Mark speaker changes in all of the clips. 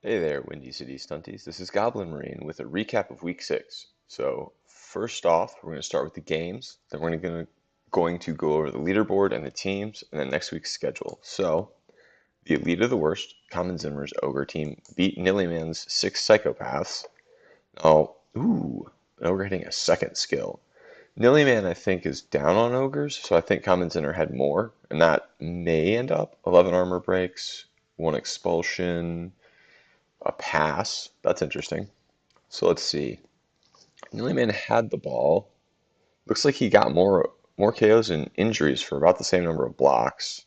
Speaker 1: Hey there, Windy City Stunties. This is Goblin Marine with a recap of Week 6. So, first off, we're going to start with the games. Then we're going to go over the leaderboard and the teams, and then next week's schedule. So, the Elite of the Worst, Common Zimmer's Ogre team, beat Nillyman's 6 Psychopaths. Now, now we're hitting a second skill. Nillyman, I think, is down on Ogres, so I think Common Zimmer had more, and that may end up 11 armor breaks, 1 expulsion, a pass. That's interesting. So let's see. Nillyman had the ball. Looks like he got more KOs and injuries for about the same number of blocks.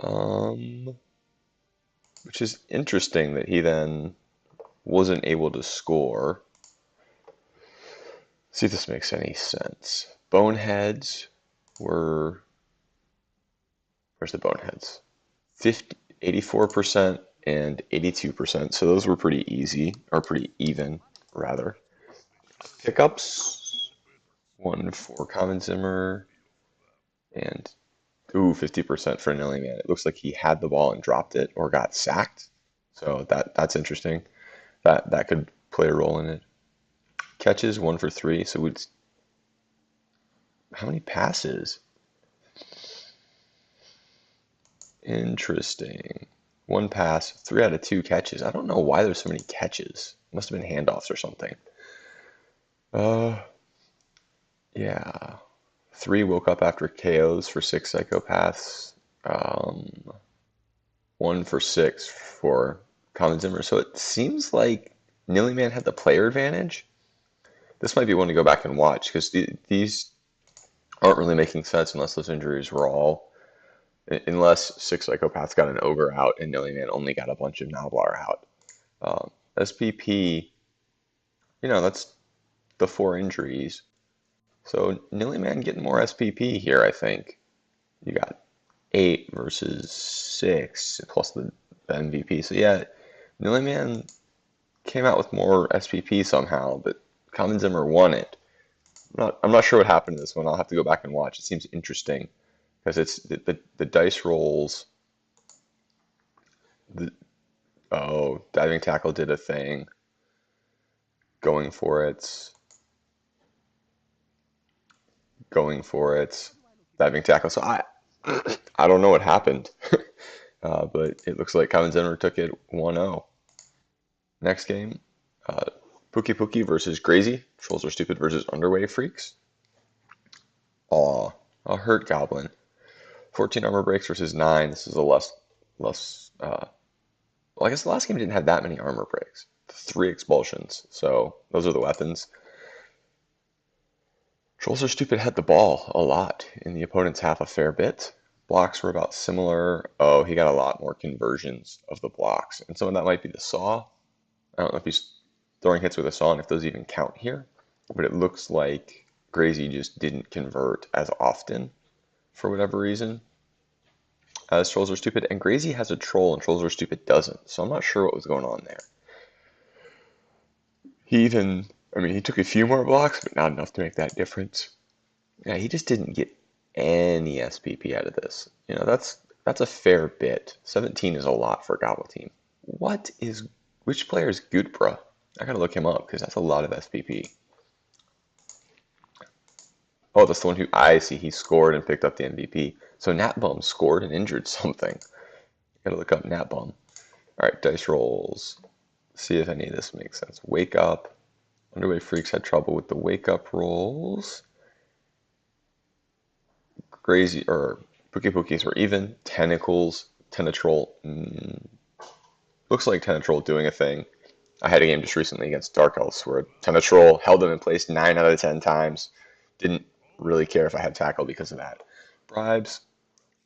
Speaker 1: Um, which is interesting that he then wasn't able to score. See if this makes any sense. Boneheads were, where's the boneheads? 84% and 82%. So those were pretty easy, or pretty even, rather. Pickups, one for Common Zimmer, and 50% for Nillyman. It looks like he had the ball and dropped it or got sacked. So that's interesting. That could play a role in it. Catches, 1 for 3. So we'd how many passes? Interesting. 1 pass, 3 out of 2 catches. I don't know why there's so many catches. Must have been handoffs or something. Yeah. 3 woke up after KOs for 6 psychopaths. 1 for 6 for Common Zimmer. So it seems like Nillyman had the player advantage. This might be one to go back and watch because these aren't really making sense unless those injuries were all, unless 6 psychopaths got an ogre out and Nillyman only got a bunch of Nablar out. SPP, that's the 4 injuries. So Nillyman getting more SPP here, I think. You got 8 versus 6 plus the MVP. So yeah, Nillyman came out with more SPP somehow, but Common Zimmer won it. I'm not sure what happened to this one. I'll have to go back and watch. It seems interesting because it's the dice rolls. Diving tackle did a thing. Going for it. Diving tackle. So I don't know what happened, but it looks like Common Zimmer took it 1-0. Next game, Pookie Pookie versus Crazy. Trolls Are Stupid versus Underway Freaks. Aw, a hurt Goblin. 14 armor breaks versus 9. This is a less. Well, I guess the last game didn't have that many armor breaks. 3 expulsions. So those are the weapons. Trolls Are Stupid had the ball a lot in the opponent's half a fair bit. Blocks were about similar. Oh, he got a lot more conversions of the blocks. And some of that might be the saw. I don't know if he's throwing hits with a saw and if those even count here. But it looks like Grazy just didn't convert as often for whatever reason as Trolls Are Stupid. And Grazy has a troll and Trolls Are Stupid doesn't. So I'm not sure what was going on there. He took a few more blocks, but not enough to make that difference. Yeah, he just didn't get any SPP out of this. That's a fair bit. 17 is a lot for a Gobble team. Which player is Goodbra? I gotta look him up because that's a lot of SPP. Oh, that's the one who I see. He scored and picked up the MVP. So Natbum scored and injured something. Gotta look up Natbum. All right, dice rolls. See if any of this makes sense. Wake up. Underway Freaks had trouble with the wake up rolls. Crazy or Pookie Pookies were even. Tentacles. Tentatroll. Looks like Tentatroll doing a thing. I had a game just recently against Dark Elves where Tentatroll held them in place 9 out of 10 times. Didn't really care if I had tackle because of that. Bribes.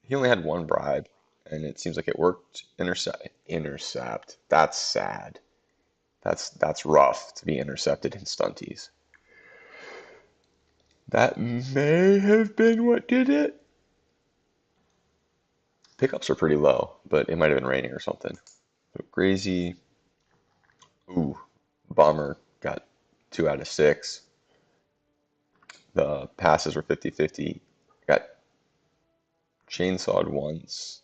Speaker 1: He only had 1 bribe, and it seems like it worked. Intercept. That's sad. That's rough to be intercepted in Stunties. That may have been what did it. Pickups are pretty low, but it might have been raining or something. So Grazy. Bomber got 2 out of 6. The passes were 50-50. Got chainsawed once.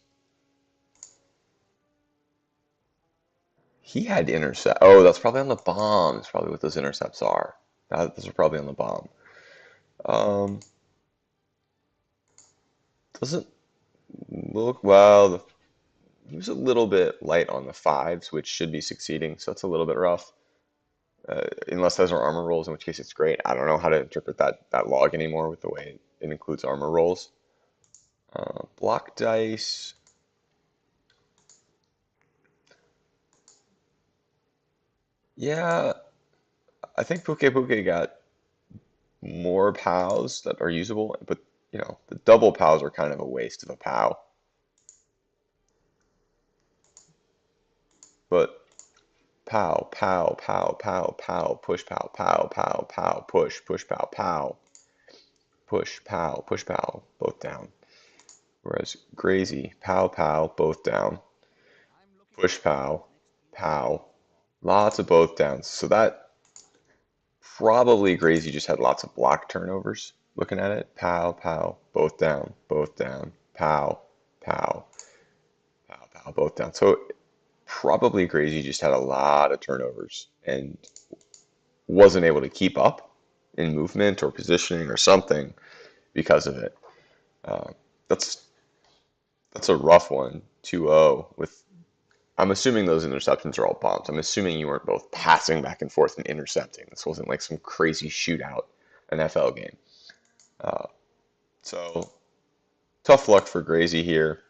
Speaker 1: He had intercept. Oh, that's probably on the bomb. That's probably what those intercepts are. Those are probably on the bomb. Um, doesn't look well. He was a little bit light on the fives, which should be succeeding, so it's a little bit rough. Unless those are armor rolls, in which case it's great. I don't know how to interpret that log anymore with the way it includes armor rolls. Block dice. Yeah, I think Puke Puke got more POWs that are usable, but the double POWs are kind of a waste of a POW. But POW, POW, POW, POW, POW, push POW, POW, POW, POW, push POW, POW, push POW, both down. Whereas Grazy, POW, POW, both down, push POW, POW, lots of both downs. So that probably Grazy just had lots of block turnovers. Looking at it, POW, POW, both down, POW, POW, POW, POW, both down. So probably Grazy just had a lot of turnovers and wasn't able to keep up in movement or positioning or something because of it. Uh, that's that's a rough one. 2-0 with. I'm assuming those interceptions are all bombs. I'm assuming you weren't both passing back and forth and intercepting. This wasn't like some crazy shootout NFL game. Uh, so tough luck for Grazy here.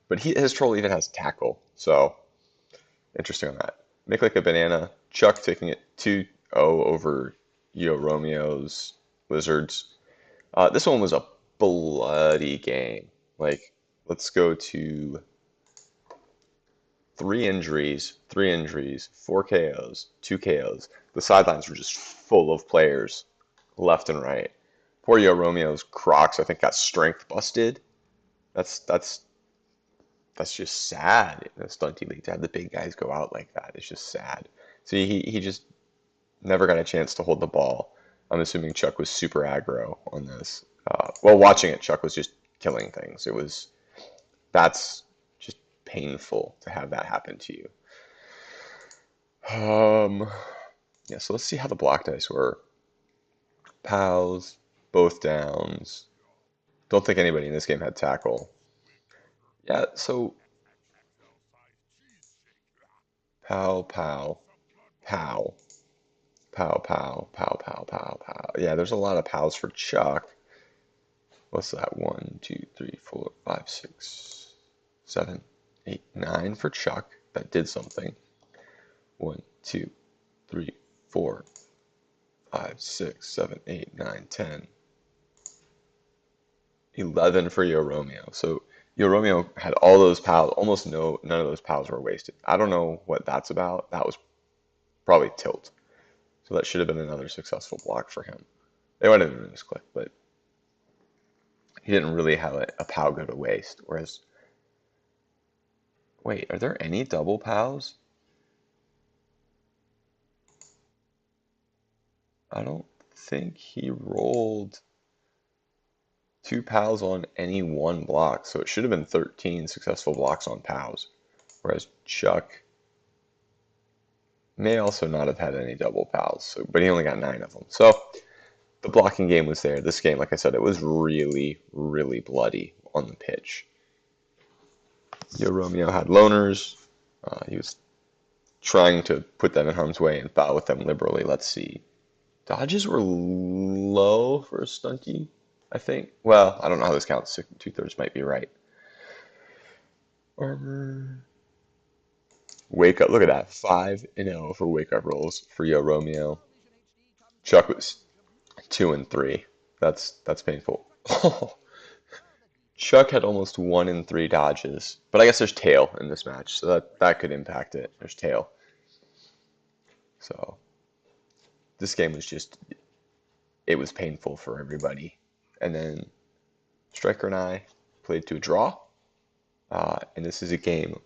Speaker 1: But his troll even has tackle. So interesting on that. Make like a banana. Chuck taking it 2-0 over Yo Romeo's Lizards. This one was a bloody game. Like, let's go to three injuries, 4 KOs, 2 KOs. The sidelines were just full of players left and right. Poor Yo Romeo's Crocs, I think, got strength busted. That's that's that's just sad in a stunty league to have the big guys go out like that. It's just sad. So he just never got a chance to hold the ball. I'm assuming Chuck was super aggro on this. Well, watching it, Chuck was just killing things. That's just painful to have that happen to you. Um, yeah, so let's see how the block dice were. Pals, both downs. Don't think anybody in this game had tackle. Yeah, so pow, pow, pow, pow, pow, pow, pow, pow, pow. Yeah, there's a lot of pals for Chuck. What's that? 1, 2, 3, 4, 5, 6, 7, 8, 9 for Chuck. That did something. 1, 2, 3, 4, 5, 6, 7, 8, 9, 10. 11 for Yo Romeo. So Yo Romeo had all those pals. Almost none of those pals were wasted. I don't know what that's about. That was probably tilt. So that should have been another successful block for him. They might have been misclick, but he didn't really have a pal go to waste. Whereas, wait, are there any double pals? I don't think he rolled 2 pals on any one block, so it should have been 13 successful blocks on pals. Whereas Chuck may also not have had any double pals, but he only got 9 of them. So the blocking game was there. This game, like I said, it was really, really bloody on the pitch. Yo Romeo had loners. He was trying to put them in harm's way and foul with them liberally. Let's see. Dodges were low for a stunty, I think. Well, I don't know how this counts. 2/3 might be right. Armor. Wake up. Look at that. 5-0 for wake up rolls for Yo Romeo. Chuck was 2-3. That's painful. Chuck had almost 1-3 dodges, but I guess there's tail in this match, so that could impact it. There's tail. So this game was it was painful for everybody. And then Striker and I played to a draw, and this is a game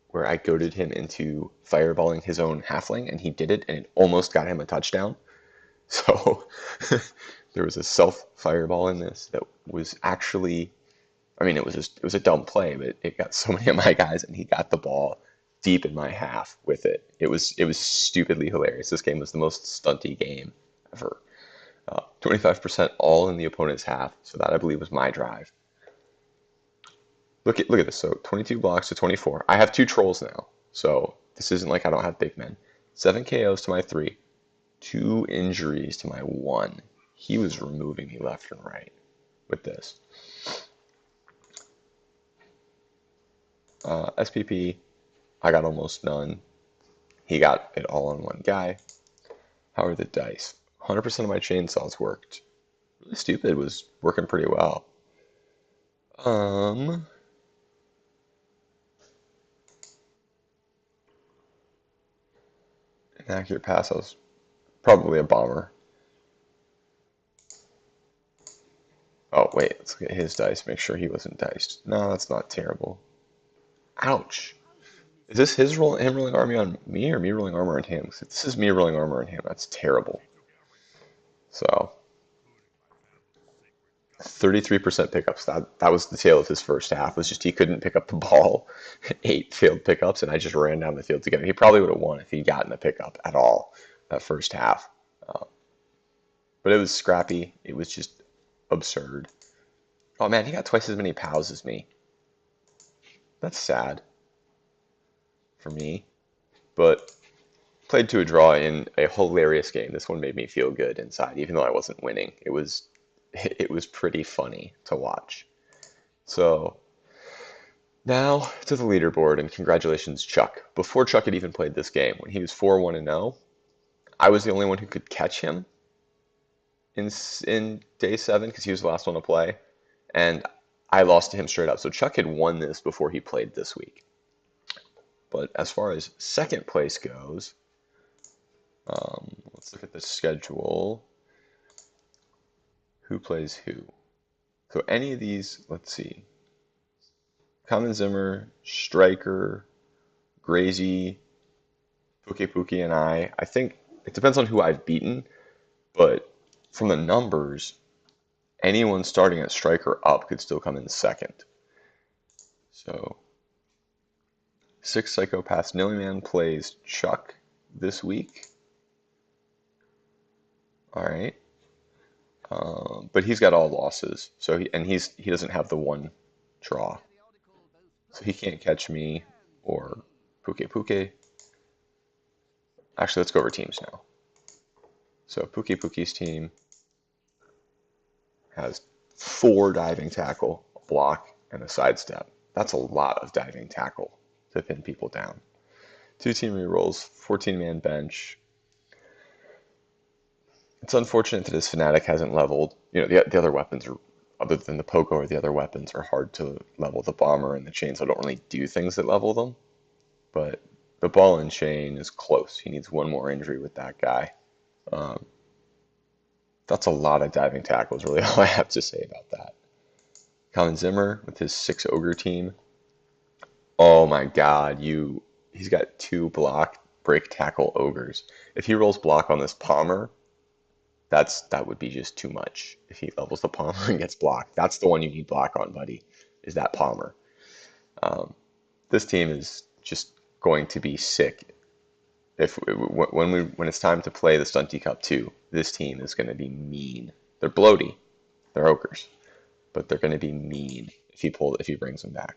Speaker 1: where I goaded him into fireballing his own halfling, and he did it, and it almost got him a touchdown. So there was a self fireball in this that was actually, I mean, it was a dumb play, but it got so many of my guys, and he got the ball deep in my half with it. It was stupidly hilarious. This game was the most stunty game ever. 25% all in the opponent's half, so that I believe was my drive. Look at this. So 22 blocks to 24. I have two trolls now, so this isn't like I don't have big men. 7 KOs to my 3, 2 injuries to my 1. He was removing me left and right with this. SPP, I got almost none. He got it all on one guy. How are the dice? 100% of my chainsaws worked. Really stupid was working pretty well. Um, Inaccurate pass. I was probably a bomber. Oh wait, let's look at his dice. Make sure he wasn't diced. No, that's not terrible. Ouch. Is this him rolling army on me or me rolling armor on him? 'Cause if this is me rolling armor on him, that's terrible. So 33% pickups. That was the tale of his first half. Was just he couldn't pick up the ball. 8 failed pickups, and I just ran down the field to get him. He probably would have won if he'd gotten a pickup at all that first half. Uh, but it was scrappy. It was just absurd. Oh man, he got twice as many POWs as me. That's sad for me. But played to a draw in a hilarious game. This one made me feel good inside, even though I wasn't winning. It was pretty funny to watch. So now to the leaderboard, and congratulations, Chuck. Before Chuck had even played this game, when he was 4-1-0, I was the only one who could catch him in day 7 because he was the last one to play, and I lost to him straight up. So Chuck had won this before he played this week. But as far as second place goes, let's look at the schedule. Who plays who? So any of these, let's see. Common Zimmer, Striker, Grazy, Puki and I think it depends on who I've beaten, but from the numbers, anyone starting at Striker up could still come in second. So, 6 Psychopaths. Nillyman plays Chuck this week. All right. But he's got all losses, so he doesn't have the one draw, so he can't catch me or Puke. Actually, let's go over teams now. So Puki's team has 4 diving tackle, a block, and a sidestep. That's a lot of diving tackle to pin people down. 2 team rerolls, 14-man bench. It's unfortunate that his Fnatic hasn't leveled. You know, the other weapons are, other than the Poco or the other weapons, are hard to level. The Bomber and the Chainsaw don't really do things that level them. But the Ball and Chain is close. He needs one more injury with that guy. That's a lot of diving tackles, really, all I have to say about that. Colin Zimmer with his 6 Ogre team. Oh my god, he's got 2 block, break, tackle Ogres. If he rolls block on this Palmer, that would be just too much. If he levels the Palmer and gets blocked, that's the one you need block on, buddy, is that Palmer. This team is just going to be sick. When it's time to play the Stunty Cup 2, this team is going to be mean. They're bloaty, they're ogres, but they're going to be mean if he brings them back.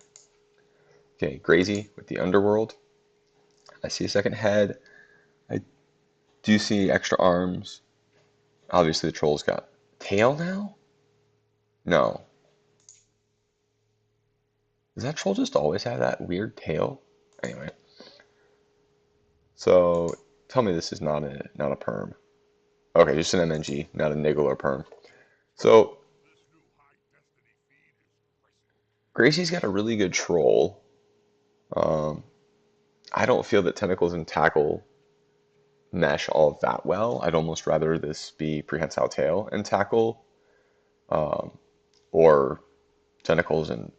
Speaker 1: Okay, Grazy with the Underworld. I see a second head. I do see extra arms. Obviously, the troll's got tail now. No, does that troll just always have that weird tail? Anyway, so tell me this is not a perm. Okay, just an MNG, not a niggle or perm. So Gracie's got a really good troll. I don't feel that tentacles and tackle mesh all that well. I'd almost rather this be prehensile tail and tackle, or tentacles and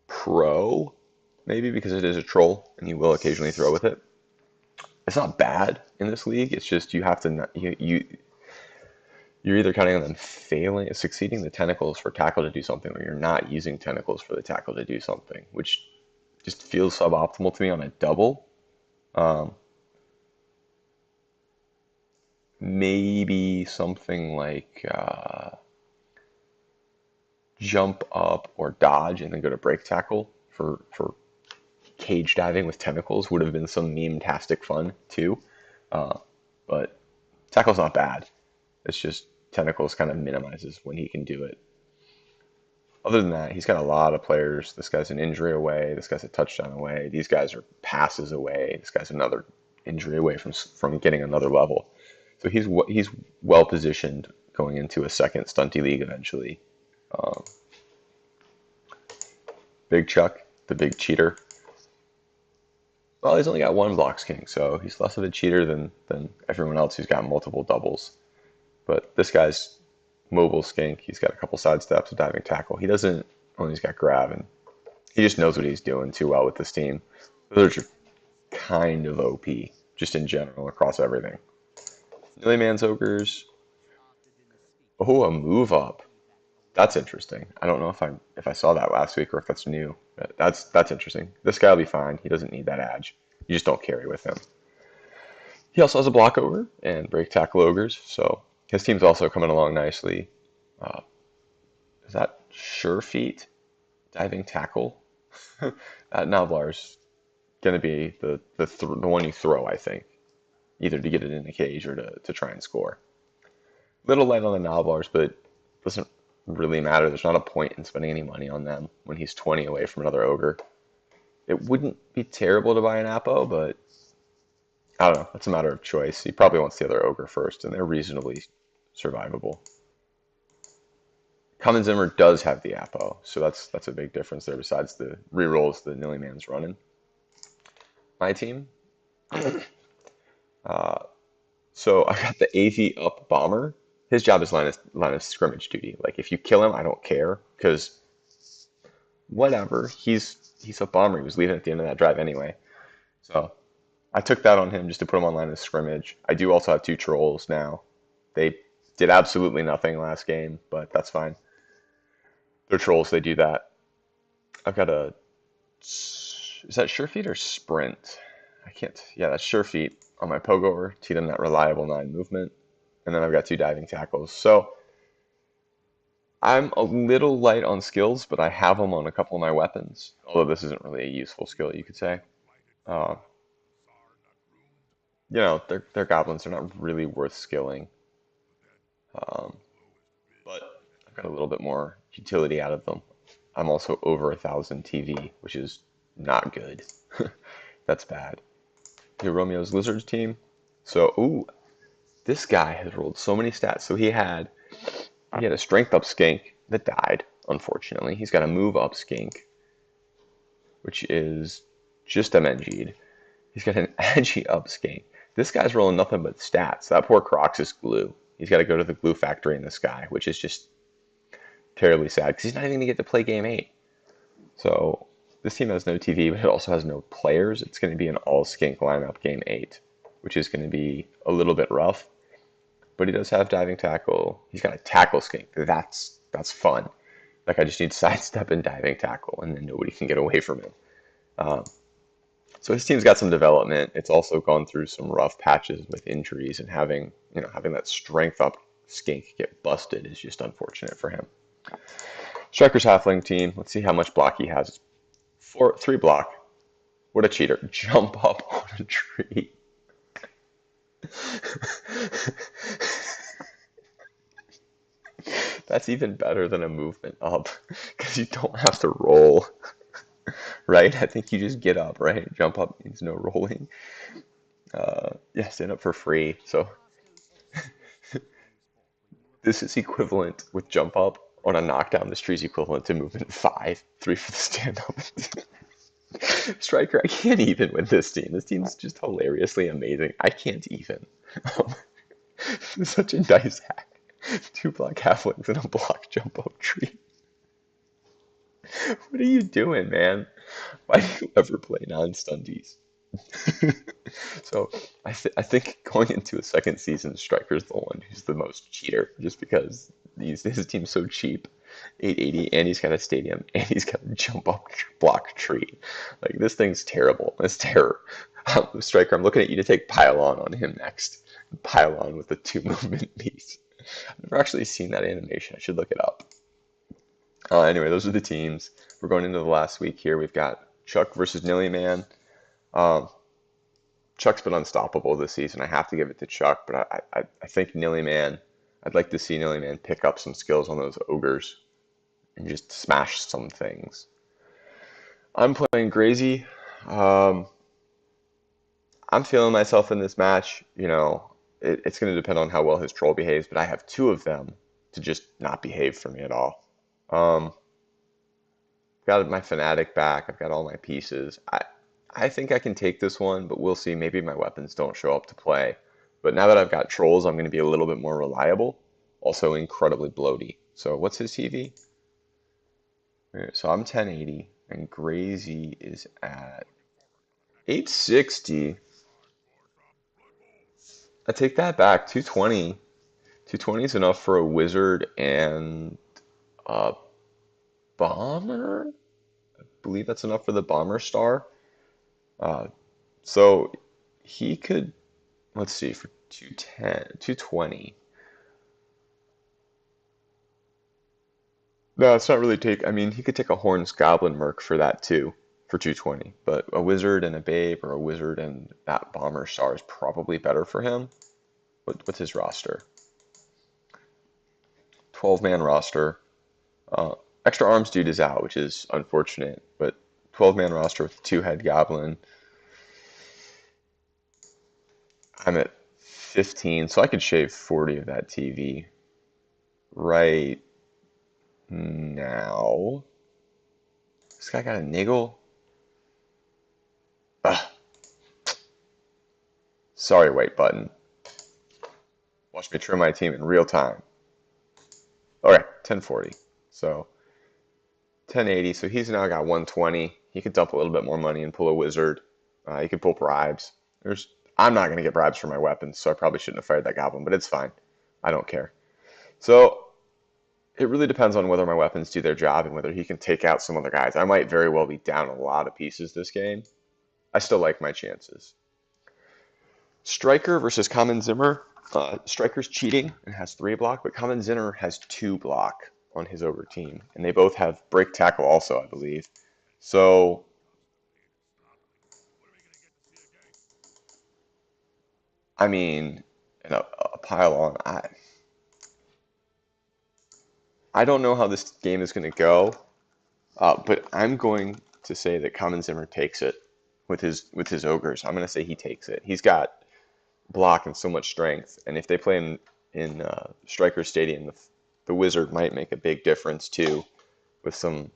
Speaker 1: pro, maybe, because it is a troll and you will occasionally throw with it. It's not bad in this league. It's just you have to you're either counting on them succeeding the tentacles for tackle to do something, or you're not using tentacles for the tackle to do something, which just feels suboptimal to me on a double. Um, Maybe something like jump up or dodge and then go to break tackle for cage diving with tentacles would have been some meme-tastic fun too. Uh, but tackle's not bad. It's just tentacles kind of minimizes when he can do it. Other than that, he's got a lot of players. This guy's an injury away. This guy's a touchdown away. These guys are passes away. This guy's another injury away from getting another level. So he's well positioned going into a second stunty league eventually. Um, Big Chuck, the big cheater. Well, he's only got one blocks king, so he's less of a cheater than everyone else who's got multiple doubles. But this guy's mobile skink. He's got a couple side steps, a diving tackle. He doesn't. Well, he's got grab, and he just knows what he's doing too well with this team. Those are just kind of OP, just in general across everything. Nilly Man's ogres. Oh, a move up. That's interesting. I don't know if I saw that last week or if that's new. But that's interesting. This guy will be fine. He doesn't need that edge. You just don't carry with him. He also has a block ogre and break tackle ogres, so his team's also coming along nicely. Uh, is that sure feet diving tackle? That Navlar's gonna be the one you throw, I think, either to get it in the cage or to try and score. Little light on the Navlars, but doesn't really matter. There's not a point in spending any money on them when he's 20 away from another ogre. It wouldn't be terrible to buy an Apo, but I don't know. It's a matter of choice. He probably wants the other ogre first, and they're reasonably survivable. Common Zimmer does have the Apo, so that's a big difference there. Besides the rerolls the Nilly Man's running. My team. Uh, so I got the AV up bomber. His job is line of scrimmage duty. Like if you kill him, I don't care because whatever. He's a bomber. He was leaving at the end of that drive anyway. So I took that on him just to put him on line of scrimmage. I do also have two trolls now. They did absolutely nothing last game, but that's fine. They're trolls. They do that. I've got a. Is that sure feet or sprint? I can't. Yeah, that's sure feet on my pogover. Teed them that reliable 9 movement. And then I've got 2 diving tackles. So I'm a little light on skills, but I have them on a couple of my weapons. Although this isn't really a useful skill, you could say. Uh, they're goblins. They're not really worth skilling. Um, but I've got a little bit more utility out of them. I'm also over 1,000 TV, which is not good. That's bad. Here, Romeo's Lizards team. So, ooh, this guy has rolled so many stats. So he had a strength up skink that died, unfortunately. He's got a move up skink, which is just MNG'd. He's got an edgy up skink. This guy's rolling nothing but stats. That poor Crocs is glue. He's got to go to the glue factory in the sky, which is just terribly sad because he's not even going to get to play game 8. So this team has no TV, but it also has no players. It's going to be an all skink lineup game 8, which is going to be a little bit rough. But he does have diving tackle. He's got a tackle skink. That's fun. Like I just need sidestep and diving tackle, and then nobody can get away from him. Um, so his team's got some development. It's also gone through some rough patches with injuries, and having that strength up skink get busted is just unfortunate for him. Striker's halfling team. Let's see how much block he has. 3 block. What a cheater. Jump up on a tree. That's even better than a movement up because you don't have to roll, right? I think you just get up, right? Jump up means no rolling. Yeah, stand up for free. So this is equivalent with jump up on a knockdown. This tree is equivalent to movement 5, 3 for the stand up. Striker, I can't even with this team. This team's just hilariously amazing. I can't even. Such a dice hack. 2 block halflings and a block jump up tree. What are you doing, man? Why do you ever play non-stunties? So I think going into a second season, Striker's the one who's the most cheater, just because his team's so cheap. 880, and he's got a stadium, and he's got a jump up block tree. Like this thing's terrible. It's terror. Striker, I'm looking at you to take pylon on him next. Pylon with the two movement piece. I've never actually seen that animation. I should look it up. Anyway, those are the teams. We're going into the last week here. We've got Chuck versus Nilly Man. Um, Chuck's been unstoppable this season. I have to give it to Chuck, but I think Nilly Man, I'd like to see Nilly Man pick up some skills on those ogres and just smash some things. I'm playing Grazy. Um, I'm feeling myself in this match. It's going to depend on how well his troll behaves, but I have two of them to just not behave for me at all. Um, got my Fnatic back. I've got all my pieces. I think I can take this one, but we'll see. Maybe my weapons don't show up to play. But now that I've got trolls, I'm going to be a little bit more reliable. Also incredibly bloaty. So what's his TV? So I'm 1080, and Grazy is at 860. I take that back. 220. 220 is enough for a wizard and a bomber. I believe that's enough for the bomber star. Uh, so he could, let's see, for 210, 220. No, it's not really take. I mean, he could take a Horns Goblin Merc for that too, for 220. But a wizard and a babe, or a wizard and that bomber star is probably better for him. What's his roster? 12-man roster. Uh, Extra arms dude is out, which is unfortunate. But 12-man roster with two-head goblin. I'm at 15, so I could shave 40 of that TV right now. This guy got a niggle. Ugh. Sorry, white button. Watch me trim my team in real time. Okay, 1040. So 1080. So he's now got 120. He could dump a little bit more money and pull a wizard. He could pull bribes. I'm not going to get bribes for my weapons, so I probably shouldn't have fired that goblin, but it's fine. I don't care. So it really depends on whether my weapons do their job and whether he can take out some other guys. I might very well be down a lot of pieces this game. I still like my chances. Striker versus Common Zimmer. Striker's cheating and has 3 block, but Common Zimmer has 2 block on his ogre team, and they both have break tackle also, I believe. So I mean, in a pylon. I don't know how this game is going to go, but I'm going to say that Common Zimmer takes it with his ogres. I'm going to say he takes it. He's got block and so much strength, and if they play in Striker Stadium, the wizard might make a big difference too, with some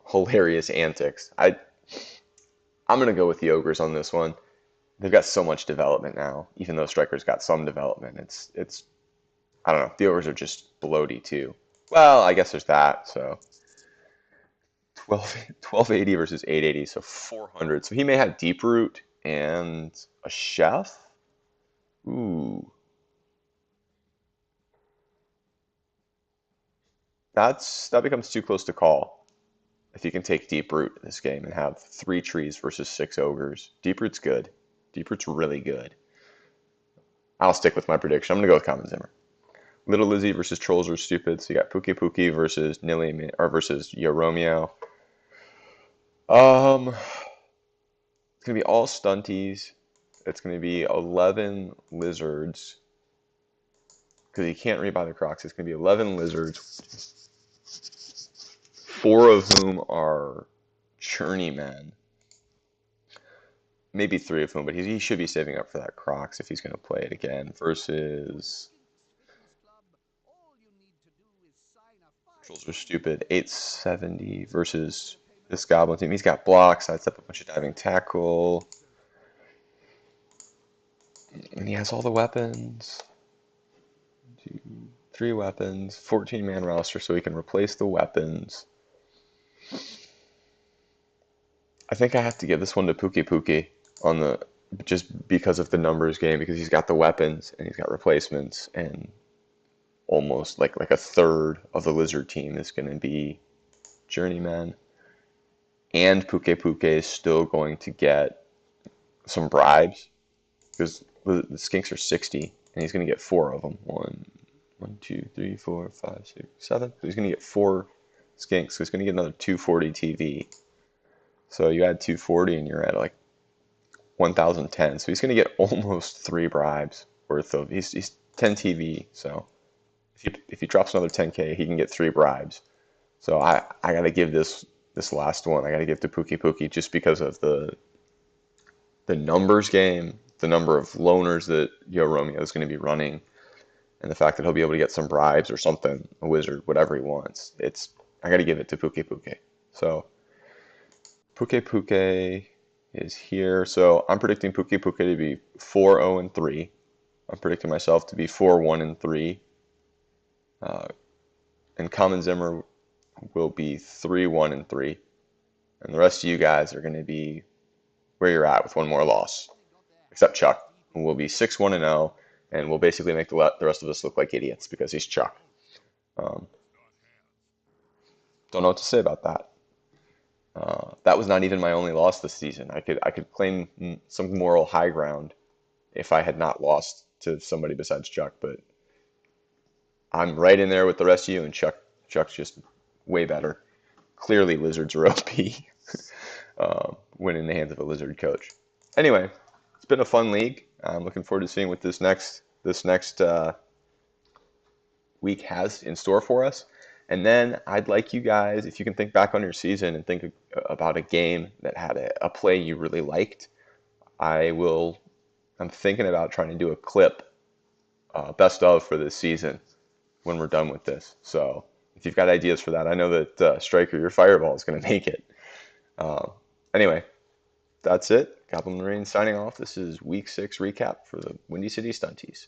Speaker 1: hilarious antics. I'm going to go with the ogres on this one. They've got so much development now, even though Striker's got some development. It's I don't know. The ogres are just bloaty too. Well, I guess there's that. So 1280 versus 880, so 400. So he may have deep root and a chef. Ooh, that becomes too close to call. If you can take deep root in this game and have 3 trees versus 6 ogres, deep root's good. Deep root's really good. I'll stick with my prediction. I'm gonna go with Common Zimmer. Little Lizzie versus Trolls are stupid. So you got Pookie Pookie versus Nilly or versus Yoromio. It's gonna be all stunties. It's gonna be 11 lizards because you can't rebuy the Crocs. It's gonna be 11 lizards, 4 of whom are journeymen. Maybe 3 of whom, but he should be saving up for that Crocs if he's gonna play it again. Versus Trolls are stupid. 870 versus this Goblin team. He's got blocks. Sidestep a bunch of diving tackle. And he has all the weapons. 2, 3 weapons. 14-man roster, so he can replace the weapons. I think I have to give this one to Pookie Pookie on the just because of the numbers game, because he's got the weapons and he's got replacements and almost like a third of the Lizard team is going to be journeymen, and Puke Puke is still going to get some bribes because the skinks are 60, and he's going to get four of them. One, two, three, four, five, six, seven. So he's going to get four skinks. So he's going to get another 240 TV. So you add 240, and you're at like 1,010. So he's going to get almost three bribes worth of. He's 10 TV. So if he drops another 10K, he can get three bribes. So I got to give this last one. I got to give to Pookie Pookie just because of the numbers game, the number of loners that Yo Romeo is going to be running, and the fact that he'll be able to get some bribes or something, a wizard, whatever he wants. I got to give it to Puke Puke. So Puke Puke is here. So I'm predicting Puke Puke to be 4-0-3. I'm predicting myself to be 4-1-3. And Common Zimmer will be 3-1-3. And the rest of you guys are going to be where you're at with one more loss, except Chuck, who will be 6-1-0, and will basically make the rest of us look like idiots because he's Chuck. Um, don't know what to say about that. That was not even my only loss this season. I could claim some moral high ground if I had not lost to somebody besides Chuck, but I'm right in there with the rest of you, and Chuck's just way better. Clearly, Lizards are OP when in the hands of a Lizard coach. Anyway, it's been a fun league. I'm looking forward to seeing what this next week has in store for us. And then I'd like you guys, if you can think back on your season and think about a game that had a play you really liked, I'm thinking about trying to do a clip, best of for this season when we're done with this. So if you've got ideas for that, I know that Striker, your fireball is going to make it. Anyway, that's it. Goblin Marine signing off. This is week 6 recap for the Windy City Stunties.